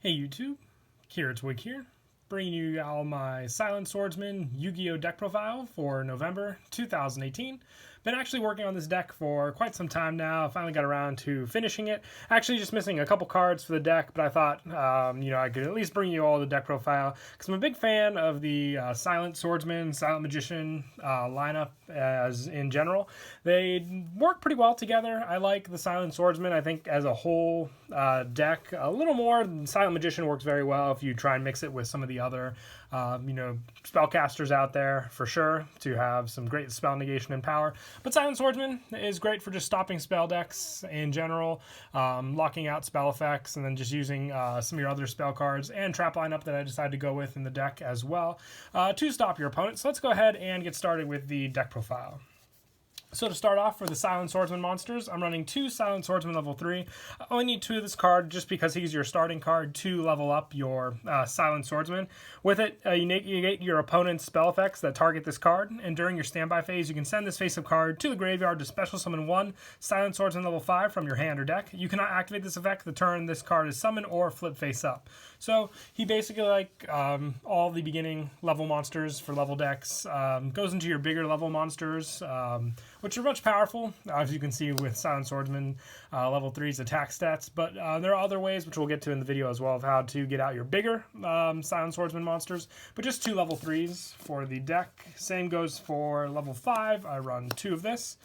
Hey YouTube, Wig here, bringing you all my Silent Swordsman Yu-Gi-Oh deck profile for November 2018. Been actually working on this deck for quite some time now. Finally got around to finishing it. Actually just missing a couple cards for the deck, but I thought, I could at least bring you all the deck profile because I'm a big fan of the Silent Swordsman, Silent Magician lineup as in general. They work pretty well together. I like the Silent Swordsman. I think as a whole deck, a little more. Silent Magician works very well if you try and mix it with some of the other spellcasters out there for sure to have some great spell negation and power. But Silent Swordsman is great for just stopping spell decks in general, locking out spell effects, and then just using some of your other spell cards and trap lineup that I decided to go with in the deck as well to stop your opponent. So let's go ahead and get started with the deck profile. So to start off for the Silent Swordsman monsters, I'm running 2 Silent Swordsman level 3. I only need 2 of this card just because he's your starting card to level up your Silent Swordsman. With it, you negate your opponent's spell effects that target this card, and during your standby phase, you can send this face-up card to the graveyard to special summon 1 Silent Swordsman level 5 from your hand or deck. You cannot activate this effect the turn this card is summoned or flip face up. So he basically, like all the beginning level monsters for level decks, goes into your bigger level monsters, which are much powerful, as you can see with Silent Swordsman level 3's attack stats. But there are other ways, which we'll get to in the video as well, of how to get out your bigger Silent Swordsman monsters. But just 2 level 3's for the deck. Same goes for level 5. I run 2 of this.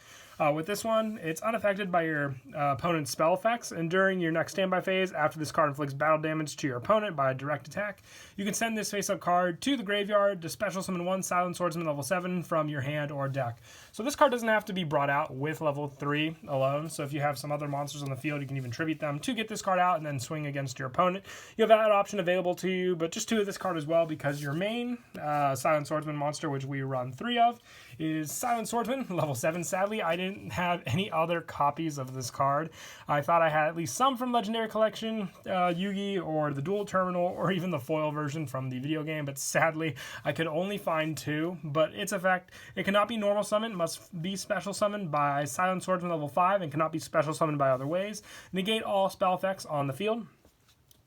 With this one, it's unaffected by your opponent's spell effects, and during your next standby phase, after this card inflicts battle damage to your opponent by a direct attack, you can send this face-up card to the graveyard to special summon 1 Silent Swordsman level 7 from your hand or deck. So this card doesn't have to be brought out with level 3 alone, so if you have some other monsters on the field, you can even tribute them to get this card out and then swing against your opponent. You have that option available to you, but just 2 of this card as well, because your main Silent Swordsman monster, which we run 3 of, is Silent Swordsman level 7. Sadly, I didn't have any other copies of this card. I thought I had at least some from Legendary Collection, Yugi, or the Dual Terminal, or even the foil version from the video game, but sadly, I could only find 2. But its effect, it cannot be normal summoned, must be special summoned by Silent Swordsman level 5, and cannot be special summoned by other ways. Negate all spell effects on the field.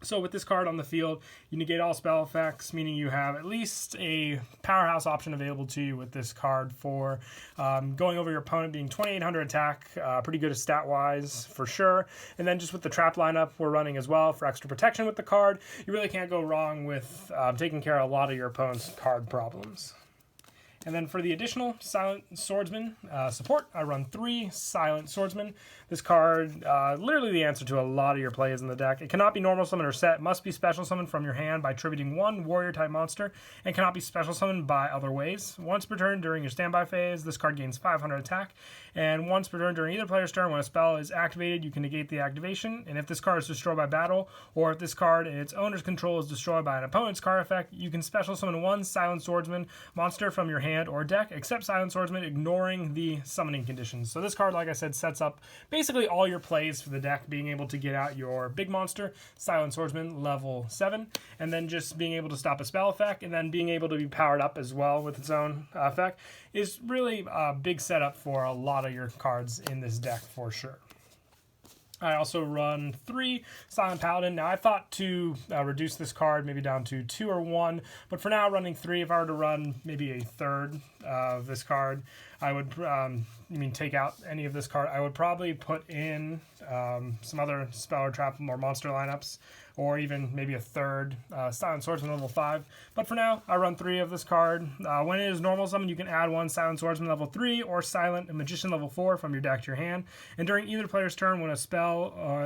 So with this card on the field, you negate all spell effects, meaning you have at least a powerhouse option available to you with this card for going over your opponent, being 2800 attack, pretty good stat-wise for sure. And then just with the trap lineup we're running as well for extra protection with the card, you really can't go wrong with taking care of a lot of your opponent's card problems. And then for the additional Silent Swordsman support, I run 3 Silent Swordsman. This card, literally the answer to a lot of your plays in the deck. It cannot be normal summon or set, must be special summoned from your hand by tributing 1 warrior type monster, and cannot be special summoned by other ways. Once per turn during your standby phase, this card gains 500 attack, and once per turn during either player's turn when a spell is activated, you can negate the activation, and if this card is destroyed by battle, or if this card in its owner's control is destroyed by an opponent's card effect, you can special summon 1 Silent Swordsman monster from your hand or deck, except Silent Swordsman, ignoring the summoning conditions. So this card, like I said, sets up basically all your plays for the deck, being able to get out your big monster, Silent Swordsman level 7, and then just being able to stop a spell effect, and then being able to be powered up as well with its own effect, is really a big setup for a lot of your cards in this deck for sure. I also run 3 Silent Paladin. Now, I thought to reduce this card maybe down to 2 or 1, but for now, running 3. If I were to run maybe a third of this card, I would take out any of this card. I would probably put in some other spell or trap or monster lineups, or even maybe a third Silent Swordsman level 5. But for now, I run 3 of this card. When it is normal summon, you can add 1 Silent Swordsman level 3 or Silent Magician level 4 from your deck to your hand. And during either player's turn, when a spell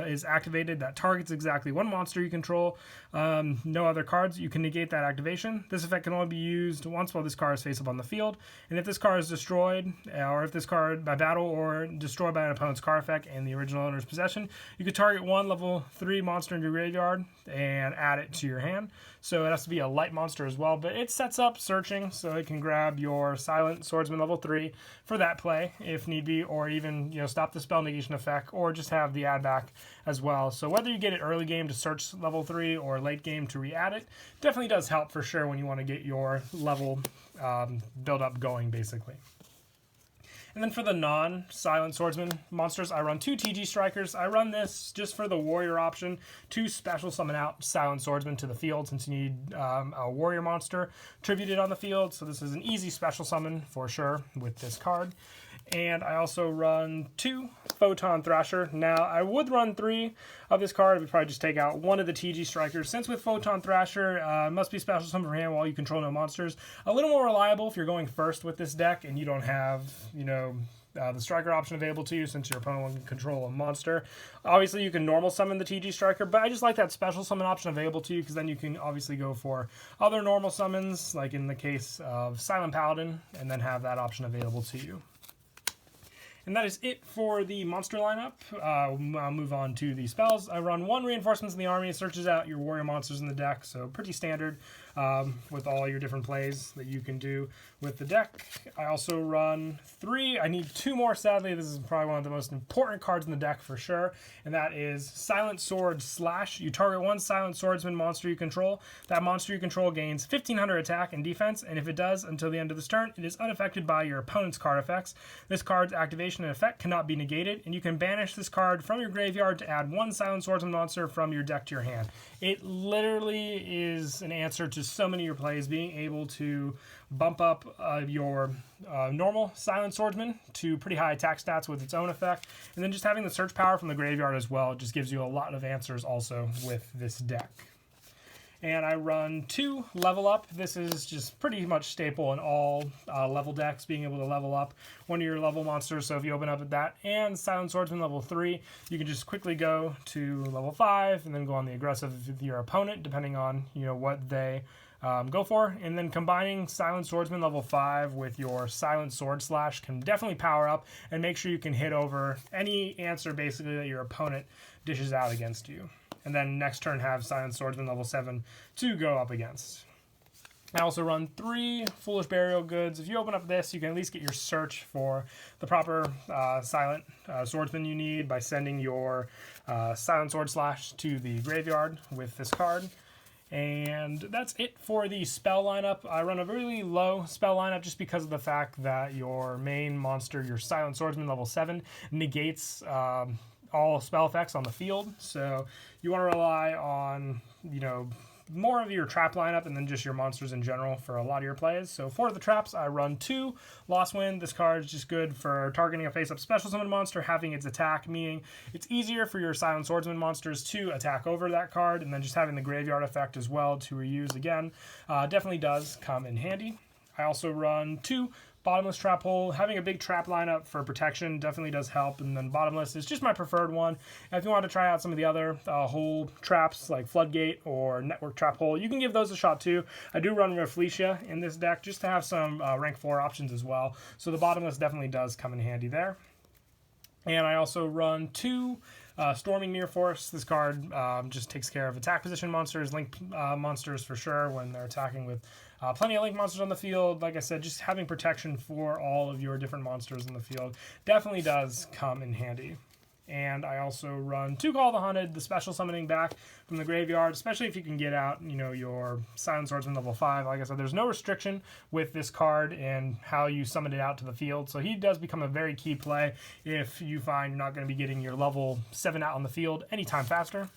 is activated that targets exactly 1 monster you control, no other cards, you can negate that activation. This effect can only be used once while this card is face up on the field. And if this card is destroyed, or if this card by battle or destroyed by an opponent's card effect in the original owner's possession, you could target 1 level 3 monster in your graveyard and add it to your hand. So it has to be a light monster as well, but it sets up searching, so it can grab your Silent Swordsman level 3 for that play if need be, or even stop the spell negation effect, or just have the add back as well. So whether you get it early game to search level 3 or late game to re-add it, definitely does help for sure when you want to get your level build up going basically. And then for the non-Silent Swordsman monsters, I run 2 TG Strikers. I run this just for the warrior option to special summon out Silent Swordsman to the field since you need a warrior monster tributed on the field. So this is an easy special summon for sure with this card. And I also run 2 Photon Thrasher. Now, I would run 3 of this card. I would probably just take out 1 of the TG Strikers. Since with Photon Thrasher, it must be special summon for hand while you control no monsters. A little more reliable if you're going first with this deck and you don't have, the Striker option available to you since your opponent can control a monster. Obviously, you can normal summon the TG Striker, but I just like that special summon option available to you because then you can obviously go for other normal summons, like in the case of Silent Paladin, and then have that option available to you. And that is it for the monster lineup. I'll move on to the spells. I run 1 Reinforcements in the Army. It searches out your warrior monsters in the deck, so pretty standard with all your different plays that you can do with the deck. I also run 3. I need 2 more, sadly. This is probably one of the most important cards in the deck for sure, and that is Silent Sword Slash. You target 1 Silent Swordsman monster you control. That monster you control gains 1500 attack and defense, and if it does until the end of this turn, it is unaffected by your opponent's card effects. This card's activation and effect cannot be negated, and you can banish this card from your graveyard to add 1 Silent Swordsman monster from your deck to your hand. It literally is an answer to so many of your plays, being able to bump up your normal Silent Swordsman to pretty high attack stats with its own effect, and then just having the search power from the graveyard as well just gives you a lot of answers also with this deck. And I run 2 Level Up. This is just pretty much staple in all level decks, being able to level up one of your level monsters. So if you open up at that and Silent Swordsman level 3, you can just quickly go to level 5 and then go on the aggressive with your opponent, depending on what they go for. And then combining Silent Swordsman level 5 with your Silent Sword Slash can definitely power up and make sure you can hit over any answer basically that your opponent dishes out against you. And then next turn have Silent Swordsman level 7 to go up against. I also run 3 Foolish Burial Goods. If you open up this, you can at least get your search for the proper Silent Swordsman you need by sending your Silent Sword Slash to the graveyard with this card. And that's it for the spell lineup. I run a really low spell lineup just because of the fact that your main monster, your Silent Swordsman level 7, negates all spell effects on the field. So you want to rely on, more of your trap lineup and then just your monsters in general for a lot of your plays. So for the traps, I run 2 Lost Wind. This card is just good for targeting a face-up special summon monster, having its attack, meaning it's easier for your Silent Swordsman monsters to attack over that card, and then just having the graveyard effect as well to reuse again definitely does come in handy. I also run 2 Bottomless Trap Hole. Having a big trap lineup for protection definitely does help, and then Bottomless is just my preferred one. And if you want to try out some of the other hole traps like Floodgate or Network Trap Hole, you can give those a shot too. I do run Rafflesia in this deck just to have some rank 4 options as well, so the Bottomless definitely does come in handy there. And I also run 2 Storming Near Force. This card just takes care of attack position monsters, link monsters for sure when they're attacking with plenty of link monsters on the field. Like I said, just having protection for all of your different monsters in the field definitely does come in handy. And I also run 2 Call the Hunted, the special summoning back from the graveyard, especially if you can get out, your Silent Swordsman level 5. Like I said, there's no restriction with this card and how you summon it out to the field. So he does become a very key play if you find you're not going to be getting your level 7 out on the field anytime faster.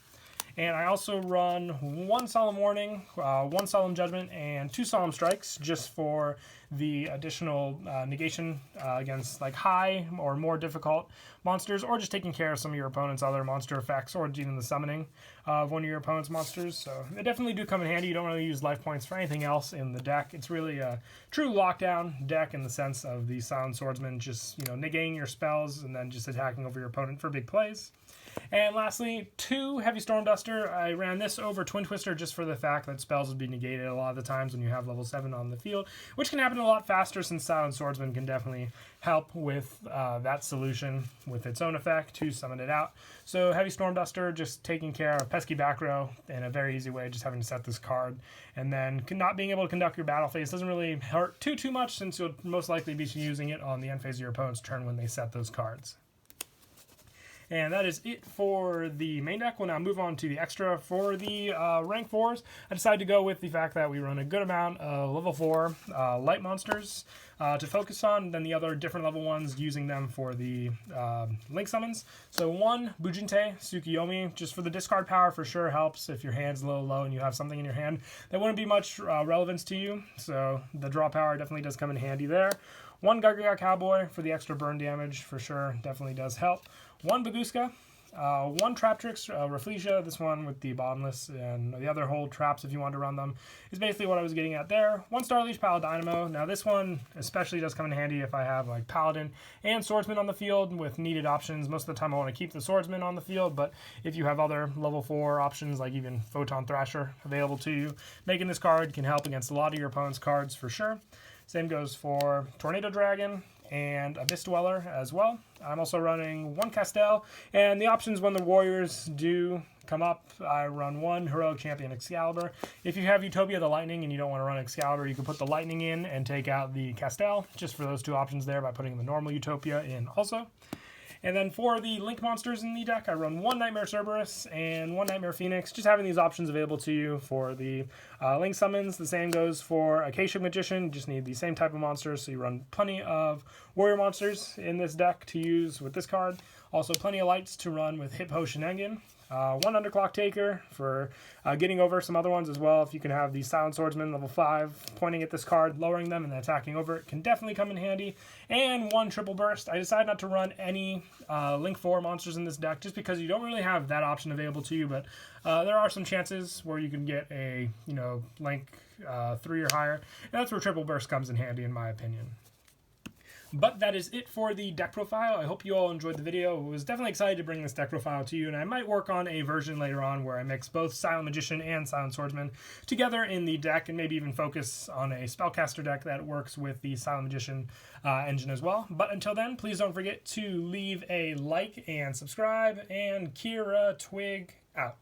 And I also run 1 Solemn Warning, 1 Solemn Judgment, and 2 Solemn Strikes just for the additional negation against like high or more difficult monsters, or just taking care of some of your opponent's other monster effects, or even the summoning of one of your opponent's monsters. So they definitely do come in handy. You don't really use life points for anything else in the deck. It's really a true lockdown deck in the sense of the Silent Swordsman just negating your spells and then just attacking over your opponent for big plays. And lastly, 2 Heavy Storm Duster. I ran this over Twin Twister just for the fact that spells would be negated a lot of the times when you have level 7 on the field, which can happen a lot faster since Silent Swordsman can definitely help with that solution with its own effect to summon it out. So Heavy Storm Duster just taking care of pesky back row in a very easy way, just having to set this card. And then not being able to conduct your battle phase doesn't really hurt too much since you'll most likely be using it on the end phase of your opponent's turn when they set those cards. And that is it for the main deck. We'll now move on to the extra. For the rank 4s, I decided to go with the fact that we run a good amount of level 4 light monsters to focus on, then the other different level ones using them for the link summons. So 1, Bujinte Tsukiyomi, just for the discard power for sure helps if your hand's a little low and you have something in your hand that wouldn't be much relevance to you. So the draw power definitely does come in handy there. 1 Gargaga Cowboy for the extra burn damage for sure, definitely does help. 1 Baguska. 1 Traptrix, Rafflesia, this one with the bottomless, and the other hold traps if you want to run them, is basically what I was getting at there. 1 Starleech Paladynamo. Now this one especially does come in handy if I have like Paladin and Swordsman on the field with needed options. Most of the time I want to keep the Swordsman on the field, but if you have other level 4 options like even Photon Thrasher available to you, making this card can help against a lot of your opponent's cards for sure. Same goes for Tornado Dragon and Abyss Dweller as well. I'm also running 1 Castel, and the options when the Warriors do come up, I run 1 Heroic Champion Excalibur. If you have Utopia the Lightning and you don't want to run Excalibur, you can put the Lightning in and take out the Castel, just for those 2 options there by putting the normal Utopia in also. And then for the Link monsters in the deck, I run 1 Nightmare Cerberus and 1 Nightmare Phoenix, just having these options available to you for the Link summons. The same goes for Acacia Magician, you just need the same type of monsters, so you run plenty of Warrior monsters in this deck to use with this card. Also plenty of lights to run with Hippo Shenangan. 1 Underclock Taker for getting over some other ones as well. If you can have the Silent Swordsman level 5 pointing at this card, lowering them and then attacking over it can definitely come in handy. And 1 Triple Burst. I decided not to run any Link 4 monsters in this deck just because you don't really have that option available to you, but there are some chances where you can get a Link 3 or higher, and that's where Triple Burst comes in handy in my opinion. But that is it for the deck profile. I hope you all enjoyed the video. I was definitely excited to bring this deck profile to you, and I might work on a version later on where I mix both Silent Magician and Silent Swordsman together in the deck, and maybe even focus on a Spellcaster deck that works with the Silent Magician engine as well. But until then, please don't forget to leave a like and subscribe, and Kira Twig out.